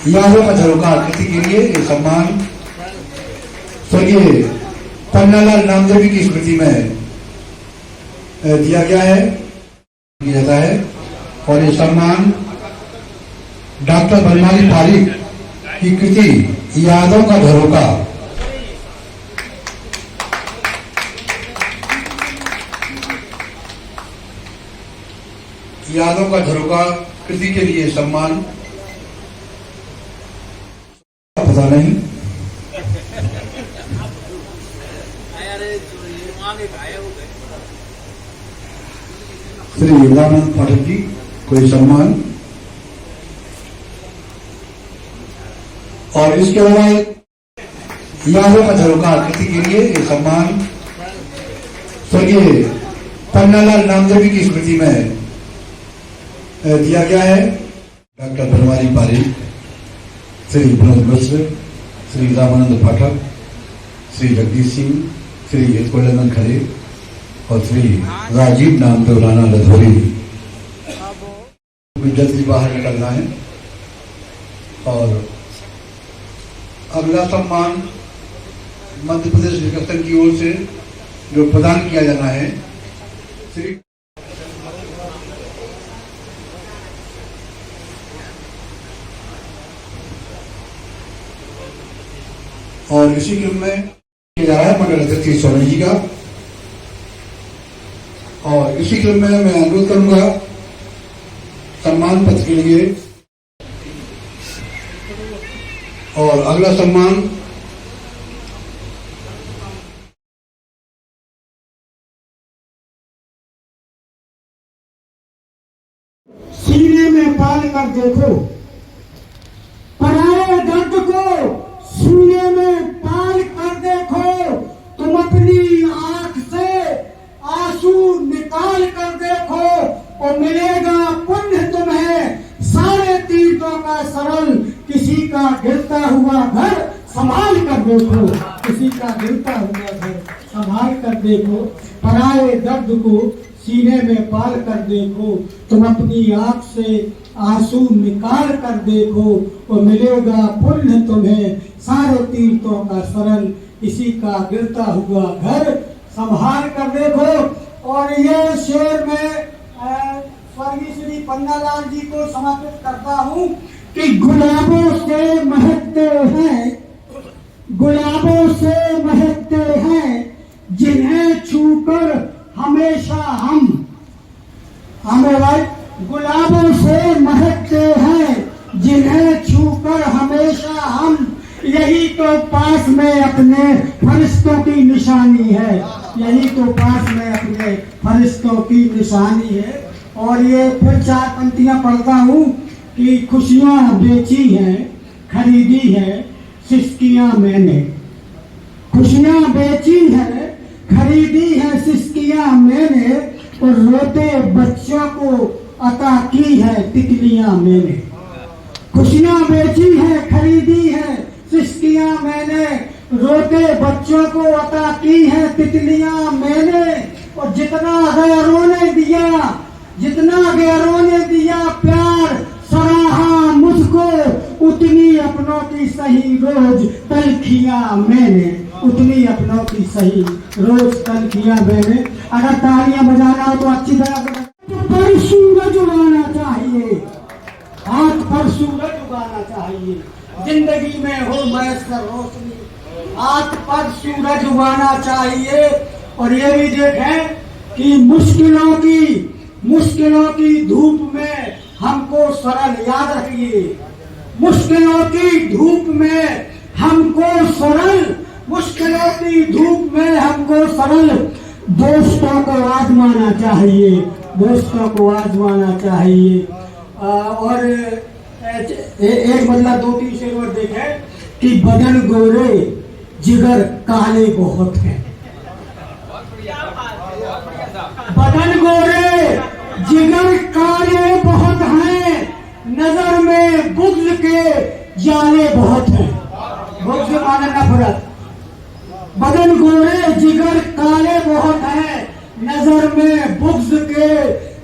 यादों का झरोखा कृति के लिए ये सम्मान स्वर्गीय पन्नालाल नामदेवी की स्मृति में दिया गया है, किया जाता है। और ये सम्मान डॉक्टर बनमाली पारिक की कृति यादों का झरोखा कृति के लिए सम्मान पता नहीं श्री रामानंद पाठक जी कोई सम्मान। और इसके अलावा यादों का झरोखा कृति के लिए ये सम्मान स्वर्गीय पन्नालाल नामदेवी की स्मृति में दिया गया है। डॉक्टर बनमाली पारिक, श्री विनोद मिश्र, श्री रामानंद पाठक, श्री जगदीश सिंह, श्री हितकुलंदन खरे और श्री राजीव नामदेव राणा लधोरी। जल्दी बाहर निकलना है। और अगला सम्मान मध्य प्रदेश विकास की ओर से जो प्रदान किया जाना है श्री और इसी क्रम में किया जा रहा है मंडल अध्यक्ष सोनी जी का। और इसी क्रम में मैं अनुरोध करूंगा सम्मान पत्र के लिए। और अगला सम्मान सीने में पाल कर देखो, पराए दर्द को सीने में पाल कर देखो, तुम अपनी आंख से आंसू निकाल कर देखो और मिलेगा पुण्य तुम्हें सारे तीर्थों का सरल। किसी का गिरता हुआ घर संभाल कर देखो, किसी का गिरता हुआ घर संभाल कर देखो, पराए दर्द को सीने में पाल कर देखो, तुम अपनी आंख से आंसू निकाल कर देखो और मिलेगा पुण्य तुम्हें सारे तीर्थों का सरल। किसी का गिरता हुआ घर संभाल कर देखो। और ये शेर में स्वर्गीय श्री पन्नालाल जी को समर्पित करता हूँ कि गुलाबों से महकते हैं, गुलाबों से महकते हैं जिन्हें छूकर हमेशा हमें भाई गुलाबों से महकते हैं जिन्हें छूकर हमेशा हम। यही तो पास में अपने फरिश्तों की निशानी है, यही तो पास में अपने फरिश्तों की निशानी है। और ये फिर चार पंक्तियां पढ़ता हूँ कि खुशियां बेची हैं, खरीदी है सिसकियां मैंने, खुशियां बेची है, खरीदी है सिसकियां मैंने, और रोते बच्चों को अता की है तितलियां मैंने। खुशियां बेची है, खरीदी है सिसकियां मैंने, रोते बच्चों को अता की है तितलियां मैंने। और जितना गैरों ने दिया, जितना गैरों ने दिया प्यार सराहा मुझको, उतनी अपनों की सही रोज तलखियां मैंने, उतनी अपनों की सही रोज तलखियां मैंने। अगर तालियां बजाना हो तो अच्छी तरह से पर सूरज उगाना चाहिए, हाथ पर सूरज उगाना चाहिए, जिंदगी में हो मैसर रोशनी, हाथ पर सूरज उगाना चाहिए। और ये भी देखें कि मुश्किलों की धूप में हमको सरल, याद रखिए, मुश्किलों की धूप में हमको सरल, मुश्किलों की धूप में हमको सरल दोस्तों को आजमाना चाहिए, दोस्तों को आजमाना चाहिए। और एक बदला दो तीन शेर और देखे कि बदन गोरे जिगर काले बहुत हैं, बदन गोरे जिगर काले बहुत हैं, नजर में बुग़्ज़ के जाले बहुत हैं। बुग़्ज़ माने नफरत, बदन गोरे जिगर काले बहुत हैं, नजर में बुग़्ज़ के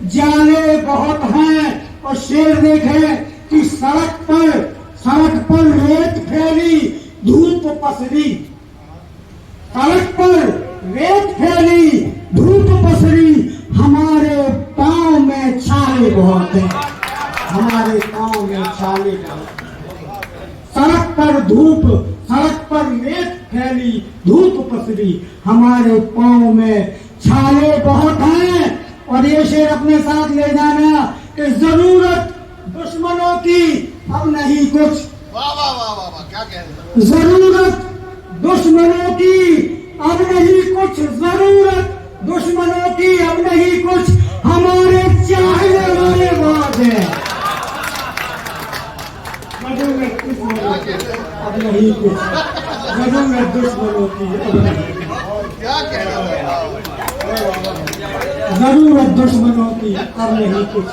जाले बहुत हैं। और शेर देखें कि सड़क पसरी, सड़क पर रेत फैली, धूप पसरी, हमारे पाँव में छाले बहुत हैं, हमारे पाँव में छाले बहुत हैं। सड़क पर रेत फैली, धूप पसरी, हमारे पाँव में छाले बहुत हैं। और ये शेर अपने साथ ले जाना कि जरूरत दुश्मनों की अब नहीं कुछ, वाह वाह वाह वाह वाह, क्या कह रहे हैं। जरूरत दुश्मनों की अब नहीं कुछ, जरूरत दुश्मनों की अब नहीं कुछ, हमारे चाहने वाले बहुत हैं। जरूरत दुश्मनों की अब नहीं कुछ, जरूरत दुश्मनों की अब नहीं कुछ, क्या कह रहे हैं। जरूरत दुश्मनों की अब नहीं कुछ,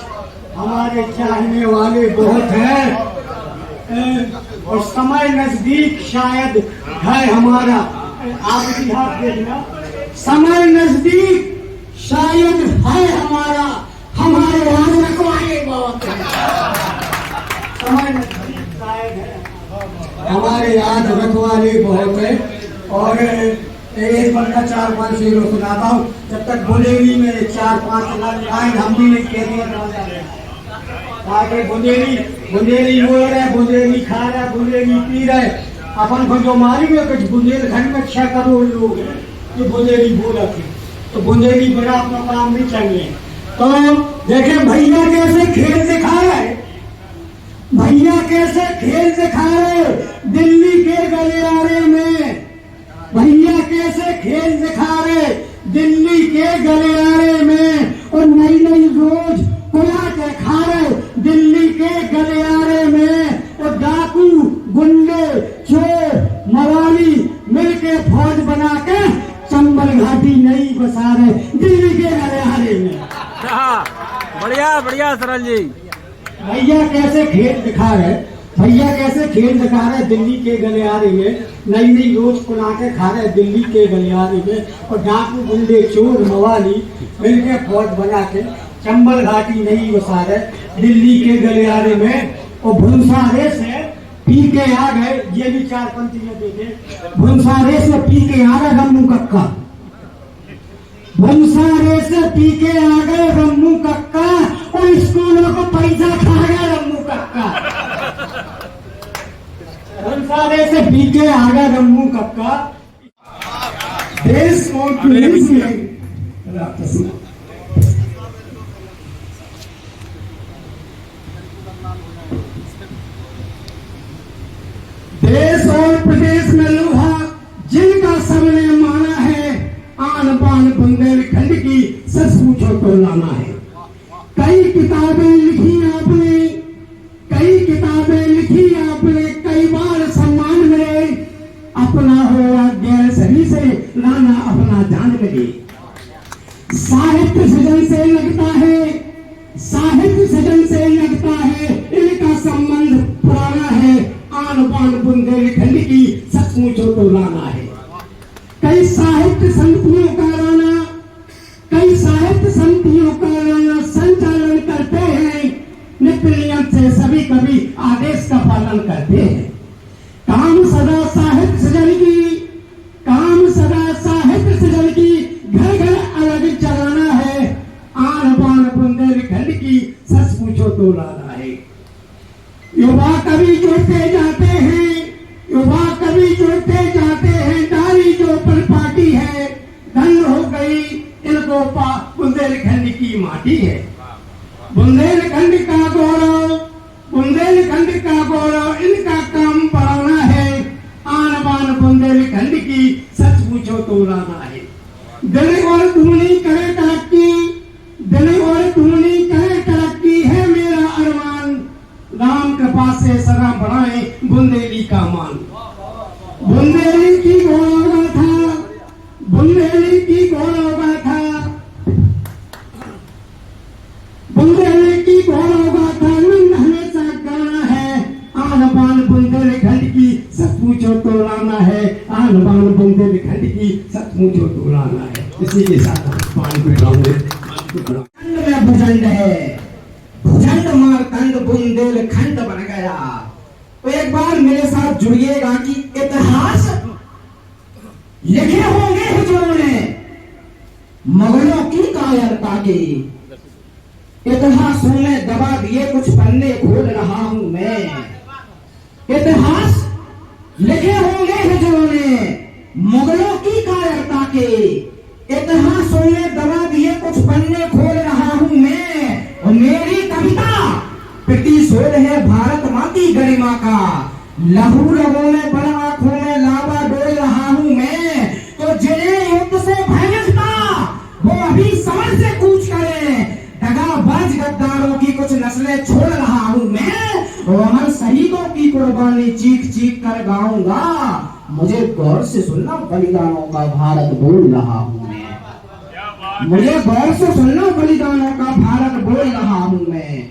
हमारे चाहने वाले बहुत हैं। और समय नजदीक शायद है हमारा, आप भी हाथ देखना, समय नजदीक शायद है हमारा, हमारे याद रखवाले बहुत हैं। समय नजदीक शायद है, हमारे याद रखवाले बहुत है। और एक बंदा 4-5 शेरों सुनाता हूँ, जब तक बुंदेली में 4-5 लाइन हम भी नहीं कहते हैं। आगे बुंदेली बोल रहे, बुंदेली खा रहे, बुंदेली पी रहे। अपन को जो मारेंगे कुछ बुंदेलखंड में 6 करोड़ लोग हैं जो बुंदेली बोला थे, तो बुंदेली बड़ा अपना काम नहीं चाहिए। तो देखे भैया कैसे खेल दिखा रहे, भैया कैसे खेल दिखा रहे दिल्ली के गलियारे में, भैया कैसे खेल दिखा रहे दिल्ली के गलियारे में। और नई नई रोज कुला के खा रहे दिल्ली के गलियारे में। और डाकू, गुंडे, चोर, मवाली मिलके फौज बना के चंबल घाटी नहीं बसा रहे दिल्ली के गलियारे में। बढ़िया बढ़िया सरल जी। भैया कैसे खेल दिखा रहे, भैया कैसे खेल दिखा रहे दिल्ली के गलियारे में, नई नई रोज कुला के खा रहे दिल्ली के गलियारे में। और डाकू, गुंडे, चोर, मवाली मिलके फौज बना के चंबल घाटी नहीं बसा रहे दिल्ली के गलियारे में। और भुनसारे से पी के आ गए, ये भी 4 पंक्तियां देखे, भुनसारे से पी के आ गए रम्मू कक्का, भुनसारे से पी के आ गए रम्मू कक्का, और स्कूलों को पैसा खा गया रम्मू कक्का। भुनसारे से पी के आ गए रम्मू कक्का। देश और पुलिस में देश और प्रदेश में लोहा जिनका सबने माना है, आन बान बुंदेलखंड की सच पूछो तो लाना है। कई किताबें लिखी आपने, कई किताबें लिखी आपने, कई बार सम्मान मिले, अपना हो या गैर सही से लाना अपना जान लगे। साहित्य सृजन से लगता है, साहित्य सृजन से लगता है, इनका संबंध पुराना है, आन बान बुंदेलखंड की सच पूछो तो लाना है। कई साहित्य समितियों का लाना, कई साहित्य समितियों का लाना संचालन करते हैं, नित्य नियम से सभी कभी आदेश का पालन करते हैं। काम सदा साहित्य सृजन की, काम सदा साहित्य सृजन की, घर घर अलग चलाना है, आन बान बुंदेलखंड की सच पूछो तो लाना है। युवा कवि जुड़ते जाते हैं, युवा कवि जुड़ते जाते हैं, डाली जो पर पार्टी है, धन हो गई इनको बुंदेलखंड की माटी है। बुंदेलखंड का गौरव, बुंदेलखंड का गौरव, इनका काम बढ़ाना है, आन बान बुंदेलखंड की सच पूछो तो लाना है। दिल और धूनी करे तरक्की, दिल और धूनी करे तरक्की है मेरा अरमान, राम कृपा से सदा बढ़ाए बुंदेली का मान। बुंदेली की गौरव गाथा, बुंदेली की गौरव गाथा, बुंदेली की गौरव गाथा नंद हमेशा गाना है, आन बान बुंदेलखंड की सच पूछो तो लाना है, आन बान बुंदेलखंड की सच पूछो तो लाना है। इसी के साथ पानी पिलाऊंगे। में भुजंड है, भुजंड मारतंड बुंदेलखंड बन गया। तो एक बार मेरे साथ जुड़िएगा कि इतिहास लिखे होंगे हुजूर ने मुगलों की कायरता के, इतिहासों में दबा दिए कुछ पन्ने खोल रहा हूं मैं। इतिहास लिखे होंगे हुजूर ने मुगलों की कायरता के, इतिहासों में दबा दिए कुछ पन्ने खोल रहा हूं मैं। और मेरी कविता प्रतिशोध है भारत माँ की गरिमा का, लहू रगों में बड़ा आंखों में लावा डोल रहा हूं मैं। तो जिन्हें युद्ध से भय था वो अभी समर से कूच करें, दगाबाज गद्दारों की कुछ नस्लें छोड़ रहा हूं मैं। और अमर शहीदों की कुर्बानी चीख चीख कर गाऊंगा, मुझे गौर से सुनना बलिदानों का भारत बोल रहा हूं मैं। मुझे गौर से सुनना बलिदानों का भारत बोल रहा हूं मैं।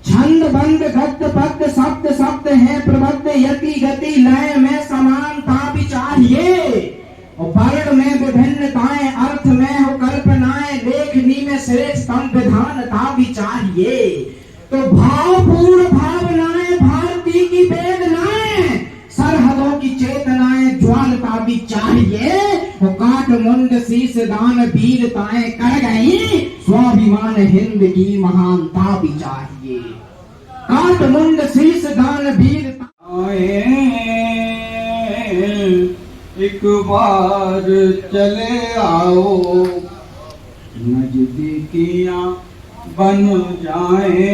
छंद बंद गद्य पद्य शब्द शब्द है प्रबद्ध, यति गति लय में समानता भी चाहिए। और वर्ण में विभिन्नताएं, अर्थ में हो कल्पनाएं, लेखनी में श्रेष्ठतम विधानता भी चाहिए। तो भावपूर्ण भावनाएं, भारती की वेदनाएं, सरहदों की चेतनाएं, ज्वालता भी चाहिए। वो काटमुंड शीश दान वीरताएं कर गई, स्वाभिमान हिंद की महानता भी चाहिए। काटमुंड शीश दान वीरताएं एक बार चले आओ, नजदीकियां बन जाएं।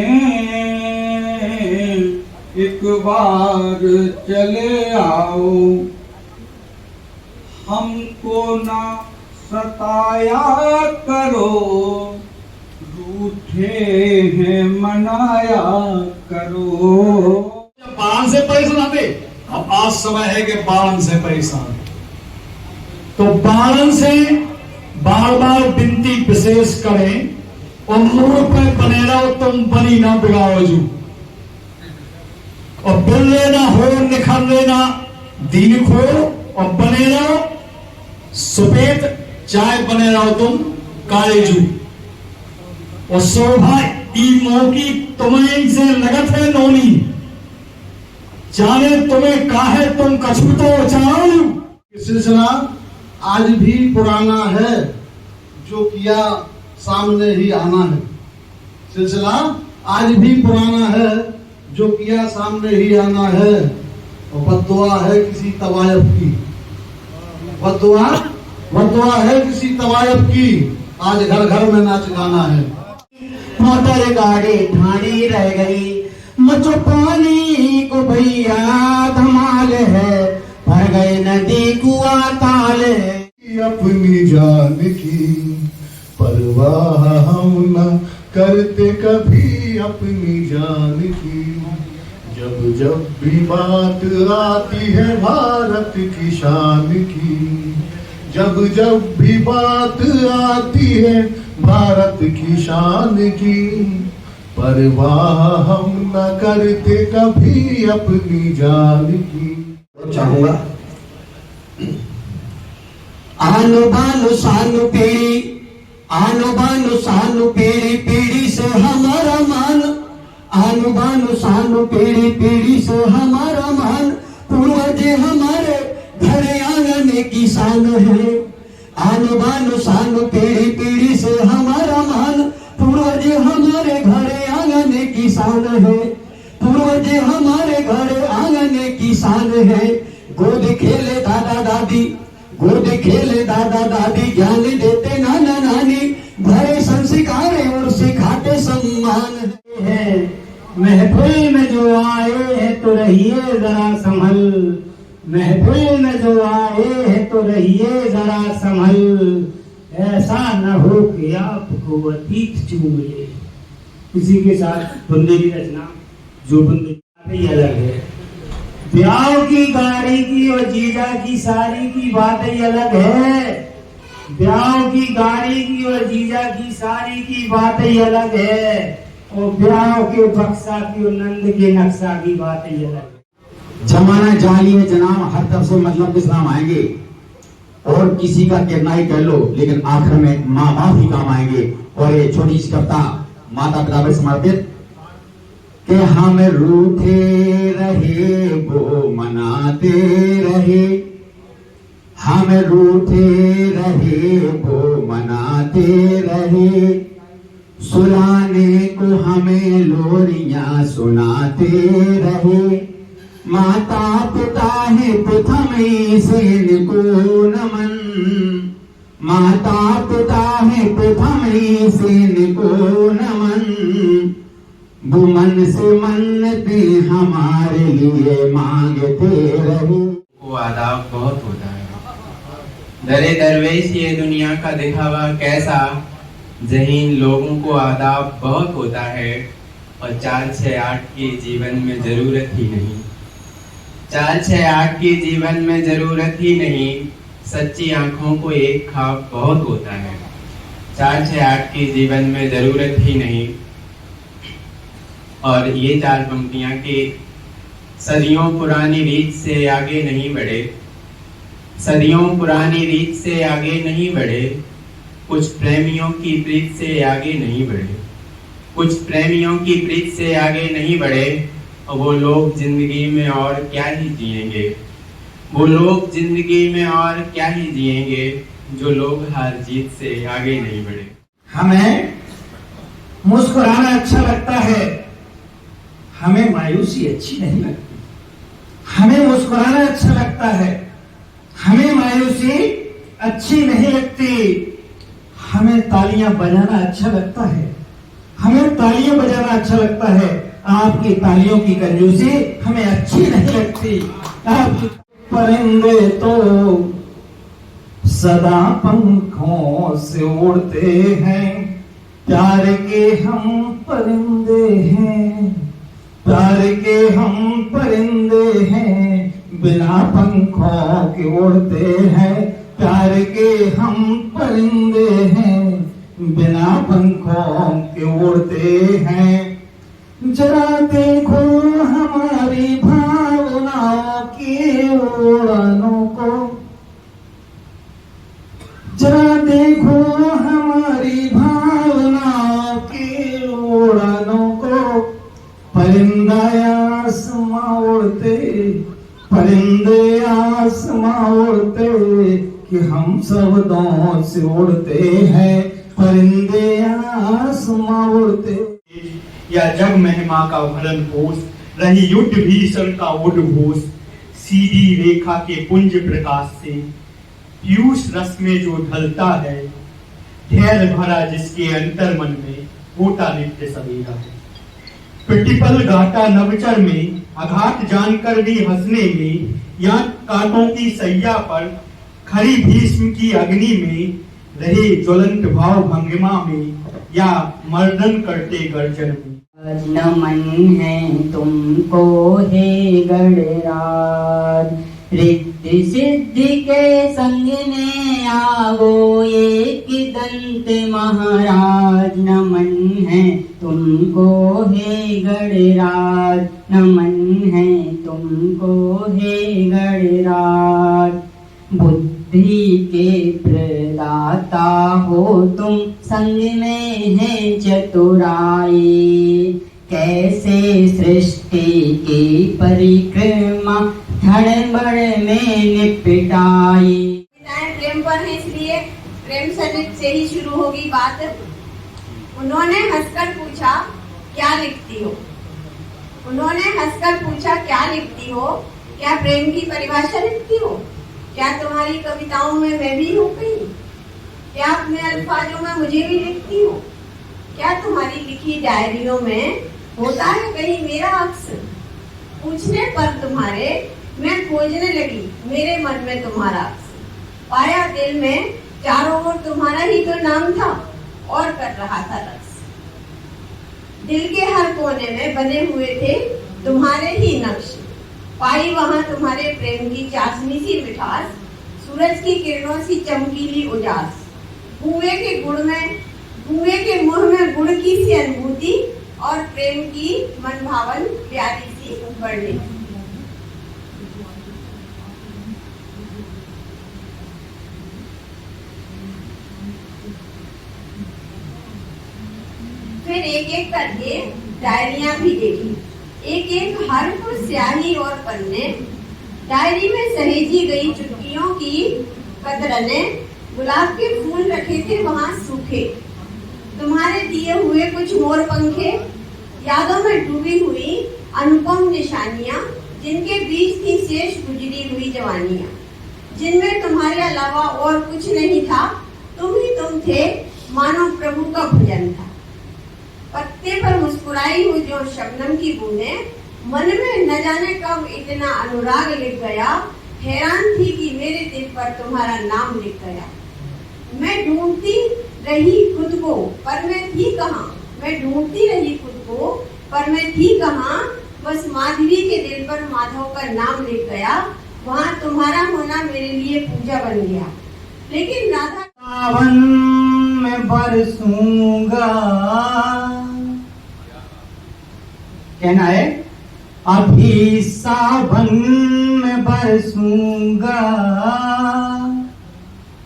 एक बार चले आओ, हमको ना सताया करो, रूठे हैं मनाया करो। बाण से परेशान थे, अब आज समय है कि बाण से परेशान। तो बाण से बार बार विनती विशेष करें और मुंह पे बने रहो, तुम बनी ना बिगाड़ो जू। और बिल्ले ना हो निखर लेना दीन खो, और बने रहो सफेद चाय बने रहो तुम काले जू। और शोभा ई मौकी तुम्हें से लगत है नोनी, जाने तुम्हें काहे तुम कछू तो चाहूं। सिलसिला आज भी पुराना है, जो किया सामने ही आना है। सिलसिला आज भी पुराना है, जो किया सामने ही आना है। और बद्दुआ है किसी तवायफ की, बद्दुआ है किसी तवायफ की, आज घर घर में नाच गाना है। मोटर गाड़ी ठाणी रह गई, मुझो पानी को भैया धमाल है, भर गए नदी कुआ ताल है। अपनी जान की परवाह हम न करते कभी अपनी जान की। जब जब भी बात आती है भारत की शान की, जब जब भी बात आती है भारत की शान की, परवाह हम न करते कभी अपनी जान की। चाहूंगा आनो बानो सानो पीढ़ी, आनो बानो सानो पीढ़ी, पीढ़ी से हमारा मान। आनो बानो सानो पीढ़ी, पीढ़ी से हमारा मान। पूर्वज हमारे घर आंगन की शान है। आनो बानो सानो पीढ़ी, पीढ़ी से हमारा मान। पूर्वज हमारे घर आंगन की शान है। पूर्वज हमारे घर आंगन की शान है। गोद खेले दादा दादी, गोद खेले दादा दादी, ज्ञान देते नाना नानी, भरे संस्कार और सिखाते सम्मान है। महफिल में जो आए हैं तो रहिए जरा संभल, महफिल में जो आए हैं तो रहिए जरा संभल। ऐसा न हो कि आपको अतीत चूम ले। किसी के साथ बंदे की रचना, जो बंदे ही अलग है। ब्याह की गाड़ी की और जीजा की साड़ी की बात ही अलग है। ब्याह की गाड़ी की और जीजा की साड़ी की बात ही अलग है। और ब्याह के बक्सा की और नंद के नक्शा की बात ही अलग है। जमाना जाली है जनाब, हर तरफ से मतलब के सलाम आएंगे और किसी का कितना ही कर लो, लेकिन आखिर में माँ बाप ही काम आएंगे। और ये छोटी सी कविता माता पिता पर समर्पित कि हम रूठे रहे वो मनाते रहे, हम हम रूठे रहे वो मनाते रहे, सुलाने को हमें लोरियां सुनाते रहे। माता पिता है प्रथम से इनको नमन, माता पिता है प्रथम से इनको नमन। वो मन से मन्नते हमारे लिए मांगते रहे। को आदाब बहुत होता है। दरे दरवेश ये दुनिया का दिखावा कैसा, जहीन लोगों को आदाब बहुत होता है और 468 के जीवन में जरूरत ही नहीं। 468 के जीवन में जरूरत ही नहीं, सच्ची आंखों को एक ख्वाब बहुत होता है। 468 के जीवन में जरूरत ही नहीं। और ये 4 पंक्तियां के सदियों पुरानी रीत से आगे नहीं बढ़े, सदियों पुरानी रीत से आगे नहीं बढ़े। कुछ प्रेमियों की प्रीत से आगे नहीं बढ़े, कुछ प्रेमियों की प्रीत से आगे नहीं बढ़े। और वो लोग जिंदगी में और क्या ही जिएंगे, वो लोग जिंदगी में और क्या ही जिएंगे जो लोग हार जीत से आगे नहीं बढ़े। हमें मुस्कुराना अच्छा लगता है, हमें मायूसी अच्छी नहीं लगती। हमें मुस्कुराना अच्छा लगता है, हमें मायूसी अच्छी नहीं लगती। हमें तालियां बजाना अच्छा लगता है, हमें तालियां बजाना अच्छा लगता है। आपकी तालियों की कंजूसी हमें अच्छी नहीं लगती। आपकी परिंदे तो सदा पंखों से उड़ते हैं, प्यार के हम परिंदे हैं, प्यार के हम परिंदे हैं, बिना पंखों के उड़ते हैं। प्यार के हम परिंदे हैं, बिना पंखों के उड़ते हैं। जरा देखो हमारी भावनाओं की उड़ानों को, जरा देखो हमारी भावनाओं की उड़ानों को। परिंदा आसमां उड़ते, परिंदे आसमां उड़ते, कि हम सब दांव से उड़ते हैं। परिंदे आसमां उड़ते। या जग महिमा का भरण पोष, रही युद्ध भीषण का उद्घोष। सीधी रेखा के पुंज प्रकाश से पीयूष रस में जो ढलता है, धैर्य भरा जिसके अंतर मन में होता नित्य सवेरा है। प्रतिपल घाटा नवचर में, आघात जानकर भी हंसने में, या कांटों की सैया पर खड़ी भीष्म की अग्नि में, रहे ज्वलंत भाव भंगिमा में, या मर्दन करते गर्जन में। नमन है तुमको हे गणराज, रिद्धि सिद्धि के संग ने आवो एक दंत महाराज। नमन है तुमको हे गणराज, नमन है तुमको हे गणराज। बुद्धि के प्रदाता हो तुम, संग में है चतुराई, कैसे सृष्टि की परिक्रमा धड़ बड़ में निपटाई। प्रेम पर है, इसलिए प्रेम से ही शुरू होगी बात। उन्होंने हंसकर पूछा क्या लिखती हो, उन्होंने हंसकर पूछा क्या लिखती हो, क्या प्रेम की परिभाषा लिखती हो, क्या तुम्हारी कविताओं में मैं भी हूँ कहीं, क्या अपने अल्फाजों में मुझे भी लिखती हो, क्या तुम्हारी लिखी डायरियों में होता है कहीं मेरा अक्स। पूछने पर तुम्हारे मैं खोजने लगी मेरे मन में तुम्हारा अक्स, पाया दिल में चारों ओर तुम्हारा ही तो नाम था और कर रहा था रक्स। दिल के हर कोने में बने हुए थे तुम्हारे ही नक्श, पाई वहां तुम्हारे प्रेम की चाशनी सी मिठास, सूरज की किरणों सी चमकीली उजास। कुएं के गुड़ में, कुएं के मुंह में गुड़ की सी अनुभूति और प्रेम की मनभावन प्यारी सी वर्णि। फिर एक एक करके डायरियां भी देखी, एक एक हर्फ, स्याही और पन्ने। डायरी में सहेजी गई चुटकियों की कतरने गुलाब के फूल रखे थे वहाँ सूखे, तुम्हारे दिए हुए कुछ मोर पंखे, यादों में डूबी हुई अनुपम निशानियां, जिनके बीच थी शेष गुजरी हुई जवानियां, जिनमें तुम्हारे अलावा और कुछ नहीं था, तुम ही तुम थे, मानो प्रभु का भजन था। पत्ते पर मुस्कुराई हुई जो शबनम की बूंदें, मन में न जाने कब इतना अनुराग लिख गया, हैरान थी कि मेरे दिल पर तुम्हारा नाम लिख गया। मैं ढूंढती रही खुद को पर मैं थी कहाँ, मैं ढूंढती रही खुद को पर मैं थी कहाँ, बस माधवी के दिल पर माधव का नाम लिख गया, वहाँ तुम्हारा होना मेरे लिए पूजा बन गया। लेकिन राधा सावन में बरसूंगा, कहना है अभी सावन में बरसूंगा,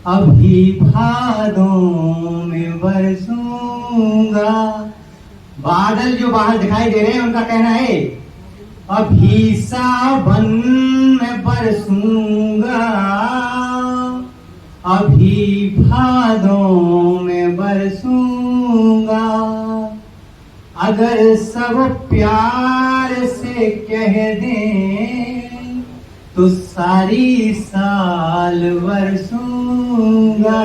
अभी भादों में बरसूंगा। बादल जो बाहर दिखाई दे रहे हैं उनका कहना है अभी सावन में बरसूंगा, अभी भादों में बरसूंगा। अगर सब प्यार से कह दें तो सारी साल बरसूंगा।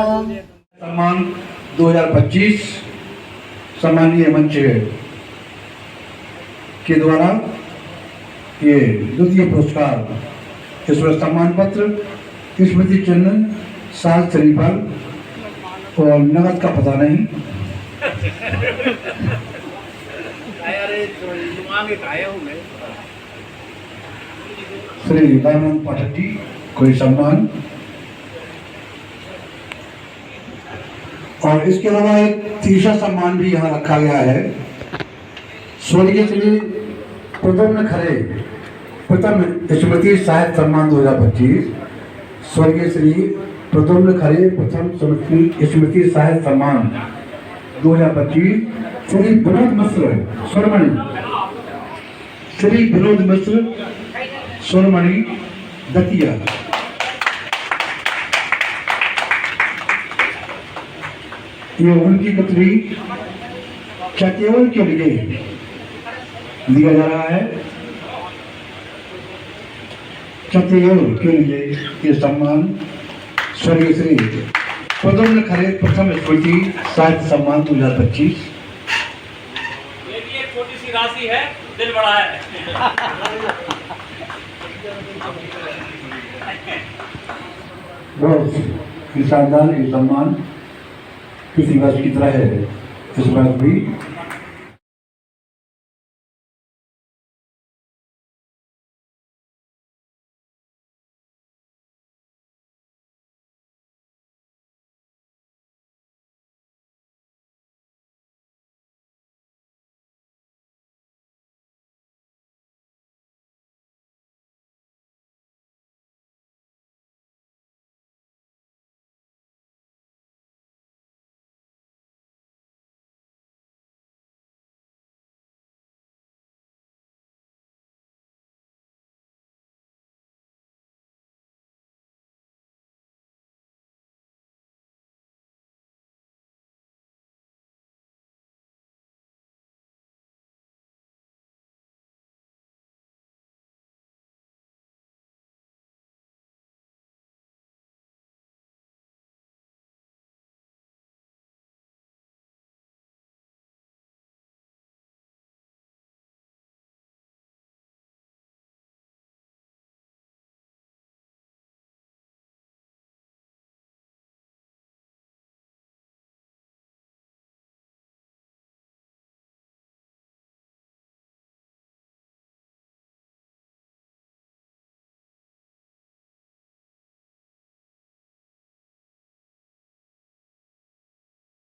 सम्मान 2025 सम्मानीय मंच के द्वारा ये द्वितीय पुरस्कार, इसमें सम्मान पत्र, स्मृति चिन्ह, साल श्रीफल और नगद का पता नहीं। श्री दानंद पाठक जी कोई सम्मान, और इसके अलावा एक तीसरा सम्मान भी यहाँ रखा गया है। स्वर्गीय श्री प्रद्युम्न खरे प्रथम स्मृति साहित्य सम्मान 2025, स्वर्गीय श्री प्रद्युम्न खरे प्रथम स्मृति साहित्य सम्मान 2025, श्री विनोद मिश्र स्वरमणि, श्री विनोद मिश्र स्वरमणि दतिया। ये उनकी पत्री केवल के लिए दिया जा रहा है, केवल के लिए ये सम्मान स्वर्गीय श्री प्रद्युम्न खरे प्रथम स्मृति साहित्य सम्मान 2025। ये भी एक छोटी सी राशि है, दिल बड़ा है। बहुत शानदार ये सम्मान किसी वर्ष की तरह है, इस वर्ष भी